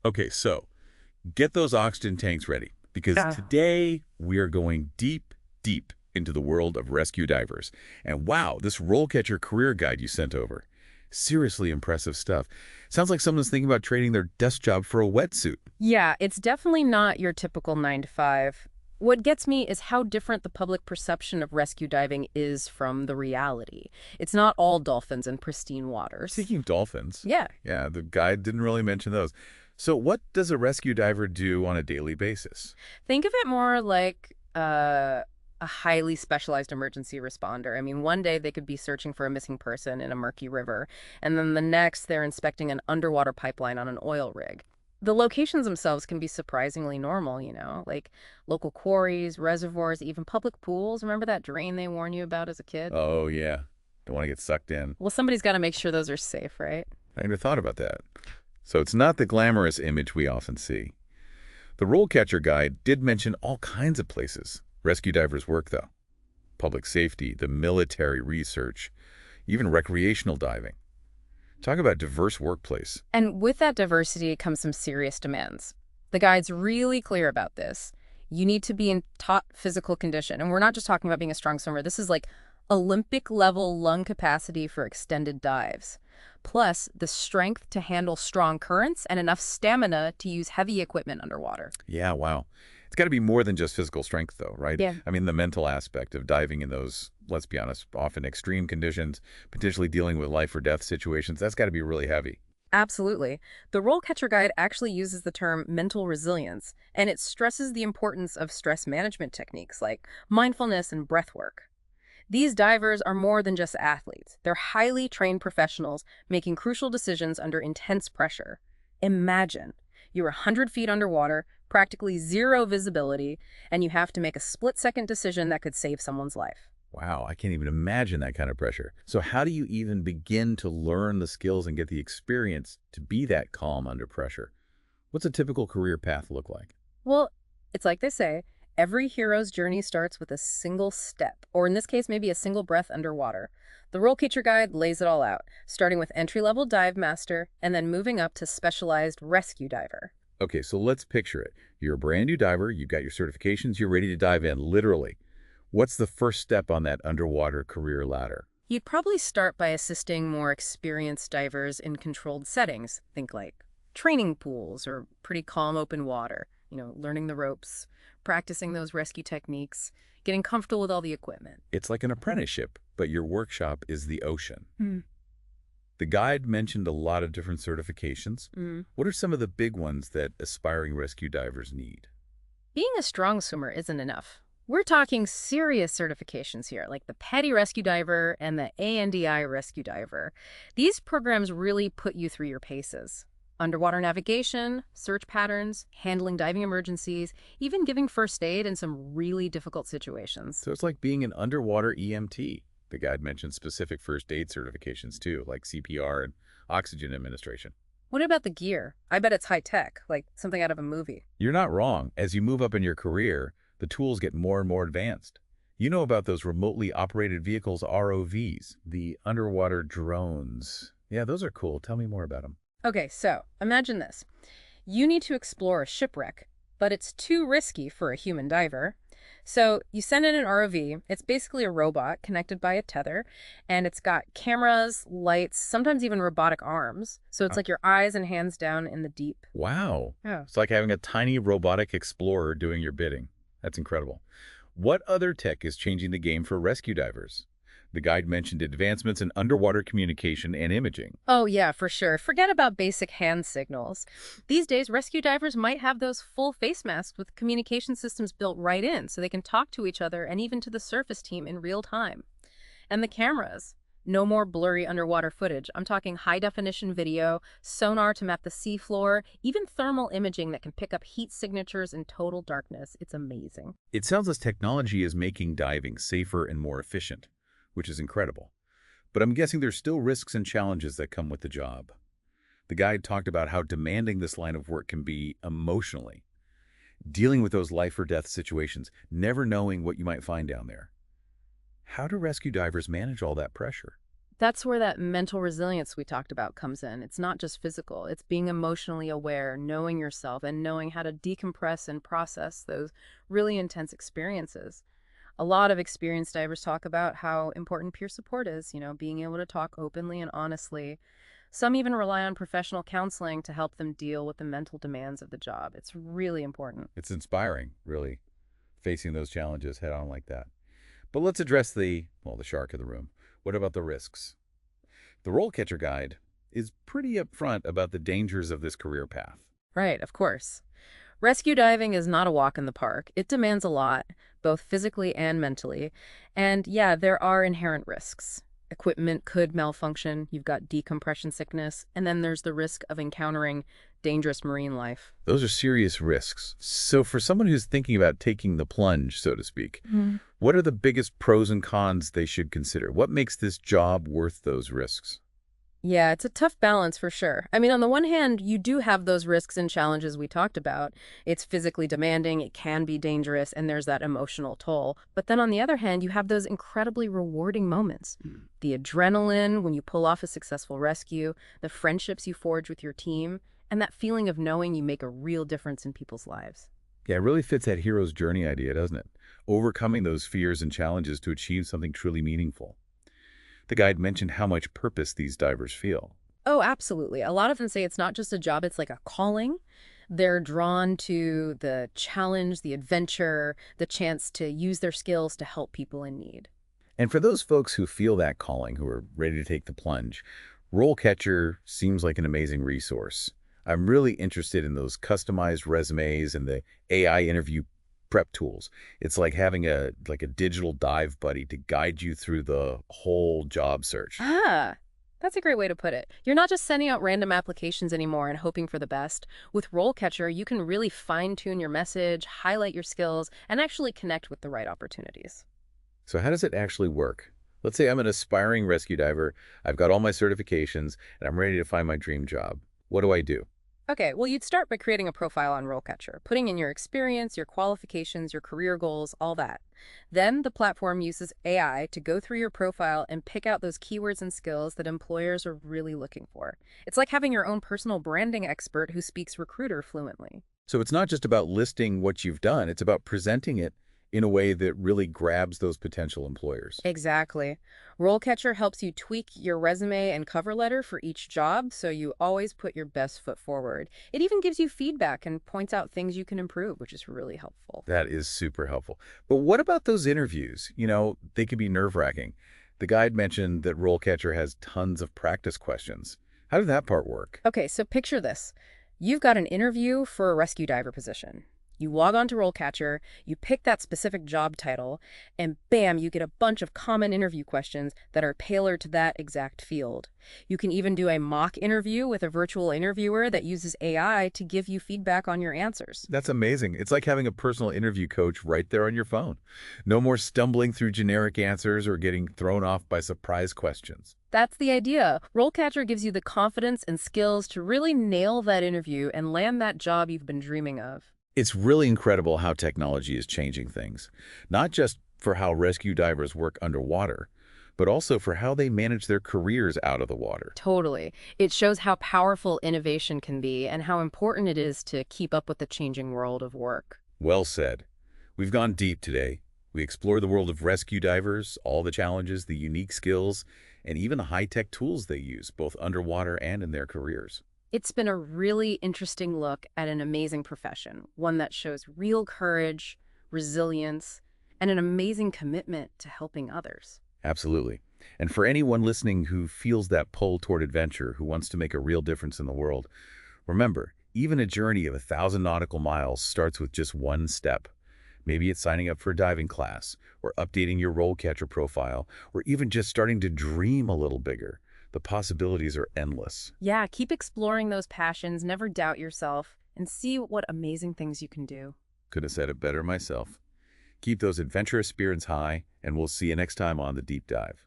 Okay, so get those oxygen tanks ready because Yeah. today we are going deep, deep into the world of rescue divers. And wow, this RoleCatcher career guide you sent over. Seriously impressive stuff. Sounds like someone's thinking about trading their desk job for a wetsuit. Yeah, it's definitely not your typical 9 to 5. What gets me is how different the public perception of rescue diving is from the reality. It's not all dolphins and pristine waters. Speaking of dolphins, Yeah, yeah, the guide didn't really mention those. So what does a rescue diver do on a daily basis? think of it more like a highly specialized emergency responder. I mean, one day they could be searching for a missing person in a murky river, and then the next they're inspecting an underwater pipeline on an oil rig. The locations themselves can be surprisingly normal, like local quarries, reservoirs, even public pools. Remember that drain they warned you about as a kid? Oh, yeah. Don't want to get sucked in. Well, somebody's got to make sure those are safe, right? I never thought about that. So it's not the glamorous image we often see. The Rollcatcher Guide did mention all kinds of places rescue divers work, though. Public safety, the military research, even recreational diving. Talk about diverse workplace. And with that diversity comes some serious demands. The guide's really clear about this. You need to be in top physical condition. And we're not just talking about being a strong swimmer. This is like Olympic level lung capacity for extended dives. Plus, the strength to handle strong currents and enough stamina to use heavy equipment underwater. Yeah, wow. It's got to be more than just physical strength, though, right? Yeah. I mean, the mental aspect of diving in those, let's be honest, often extreme conditions, potentially dealing with life or death situations, that's got to be really heavy. Absolutely. The Rollcatcher Guide actually uses the term mental resilience, and it stresses the importance of stress management techniques like mindfulness and breath work. These divers are more than just athletes. They're highly trained professionals making crucial decisions under intense pressure. Imagine you're 100 feet underwater, practically zero visibility, and you have to make a split-second decision that could save someone's life. Wow, I can't even imagine that kind of pressure. So how do you even begin to learn the skills and get the experience to be that calm under pressure? What's a typical career path look like? Well, it's like they say, every hero's journey starts with a single step, or in this case, maybe a single breath underwater. The Rollcatcher Guide lays it all out, starting with entry-level dive master and then moving up to specialized rescue diver. Okay, so let's picture it. You're a brand new diver, you've got your certifications, you're ready to dive in, literally. What's the first step on that underwater career ladder? You'd probably start by assisting more experienced divers in controlled settings. Think like training pools or pretty calm open water, learning the ropes, practicing those rescue techniques, getting comfortable with all the equipment. It's like an apprenticeship, but your workshop is the ocean. Hmm. The guide mentioned a lot of different certifications. Mm. What are some of the big ones that aspiring rescue divers need? Being a strong swimmer isn't enough. We're talking serious certifications here, like the PADI Rescue Diver and the ANDI Rescue Diver. These programs really put you through your paces. Underwater navigation, search patterns, handling diving emergencies, even giving first aid in some really difficult situations. So it's like being an underwater EMT. The guide mentioned specific first aid certifications too, like CPR and oxygen administration. What about the gear? I bet it's high tech, like something out of a movie. You're not wrong. As you move up in your career, the tools get more and more advanced. You know about those remotely operated vehicles, ROVs, the underwater drones. Yeah, those are cool. Tell me more about them. Okay, so imagine this. You need to explore a shipwreck, but it's too risky for a human diver. So you send in an ROV. It's basically a robot connected by a tether, and it's got cameras, lights, sometimes even robotic arms. So it's like your eyes and hands down in the deep. Wow. Yeah. It's like having a tiny robotic explorer doing your bidding. That's incredible. What other tech is changing the game for rescue divers? The guide mentioned advancements in underwater communication and imaging. Oh, yeah, for sure. Forget about basic hand signals. These days, rescue divers might have those full face masks with communication systems built right in so they can talk to each other and even to the surface team in real time. And the cameras. No more blurry underwater footage. I'm talking high-definition video, sonar to map the seafloor, even thermal imaging that can pick up heat signatures in total darkness. It's amazing. It sounds as technology is making diving safer and more efficient, which is incredible. But I'm guessing there's still risks and challenges that come with the job. The guide talked about how demanding this line of work can be emotionally, dealing with those life or death situations, never knowing what you might find down there. How do rescue divers manage all that pressure? That's where that mental resilience we talked about comes in. It's not just physical, it's being emotionally aware, knowing yourself, and knowing how to decompress and process those really intense experiences. A lot of experienced divers talk about how important peer support is, being able to talk openly and honestly. Some even rely on professional counseling to help them deal with the mental demands of the job. It's really important. It's inspiring, really, facing those challenges head on like that. But let's address the shark in the room. What about the risks? The RoleCatcher Guide is pretty upfront about the dangers of this career path. Right, of course. Rescue diving is not a walk in the park. It demands a lot, both physically and mentally. And yeah, there are inherent risks. Equipment could malfunction, you've got decompression sickness, and then there's the risk of encountering dangerous marine life. Those are serious risks. So for someone who's thinking about taking the plunge, so to speak, what are the biggest pros and cons they should consider? What makes this job worth those risks? Yeah, it's a tough balance for sure. I mean, on the one hand, you do have those risks and challenges we talked about. It's physically demanding, it can be dangerous, and there's that emotional toll. But then on the other hand, you have those incredibly rewarding moments. The adrenaline when you pull off a successful rescue, the friendships you forge with your team, and that feeling of knowing you make a real difference in people's lives. Yeah, it really fits that hero's journey idea, doesn't it? Overcoming those fears and challenges to achieve something truly meaningful. The guide mentioned how much purpose these divers feel. Oh, absolutely. A lot of them say it's not just a job, it's like a calling. They're drawn to the challenge, the adventure, the chance to use their skills to help people in need. And for those folks who feel that calling, who are ready to take the plunge, RoleCatcher seems like an amazing resource. I'm really interested in those customized resumes and the AI interview prep tools. It's like having a digital dive buddy to guide you through the whole job search. Ah, that's a great way to put it. You're not just sending out random applications anymore and hoping for the best. With RoleCatcher, you can really fine-tune your message, highlight your skills, and actually connect with the right opportunities. So how does it actually work? Let's say I'm an aspiring rescue diver, I've got all my certifications, and I'm ready to find my dream job. What do I do? Okay, well, you'd start by creating a profile on RoleCatcher, putting in your experience, your qualifications, your career goals, all that. Then the platform uses AI to go through your profile and pick out those keywords and skills that employers are really looking for. It's like having your own personal branding expert who speaks recruiter fluently. So it's not just about listing what you've done, it's about presenting it in a way that really grabs those potential employers. Exactly. RoleCatcher helps you tweak your resume and cover letter for each job, so you always put your best foot forward. It even gives you feedback and points out things you can improve, which is really helpful. That is super helpful. But what about those interviews? They can be nerve-wracking. The guide mentioned that RoleCatcher has tons of practice questions. How did that part work? Okay, so picture this. You've got an interview for a rescue diver position. You log on to RoleCatcher, you pick that specific job title, and bam, you get a bunch of common interview questions that are tailored to that exact field. You can even do a mock interview with a virtual interviewer that uses AI to give you feedback on your answers. That's amazing. It's like having a personal interview coach right there on your phone. No more stumbling through generic answers or getting thrown off by surprise questions. That's the idea. RoleCatcher gives you the confidence and skills to really nail that interview and land that job you've been dreaming of. It's really incredible how technology is changing things, not just for how rescue divers work underwater, but also for how they manage their careers out of the water. Totally. It shows how powerful innovation can be and how important it is to keep up with the changing world of work. Well said. We've gone deep today. We explored the world of rescue divers, all the challenges, the unique skills, and even the high-tech tools they use, both underwater and in their careers. It's been a really interesting look at an amazing profession, one that shows real courage, resilience, and an amazing commitment to helping others. Absolutely. And for anyone listening who feels that pull toward adventure, who wants to make a real difference in the world, remember, even a journey of 1,000 nautical miles starts with just one step. Maybe it's signing up for a diving class, or updating your RoleCatcher profile, or even just starting to dream a little bigger. The possibilities are endless. Yeah, keep exploring those passions, never doubt yourself, and see what amazing things you can do. Could have said it better myself. Keep those adventurous spirits high, and we'll see you next time on The Deep Dive.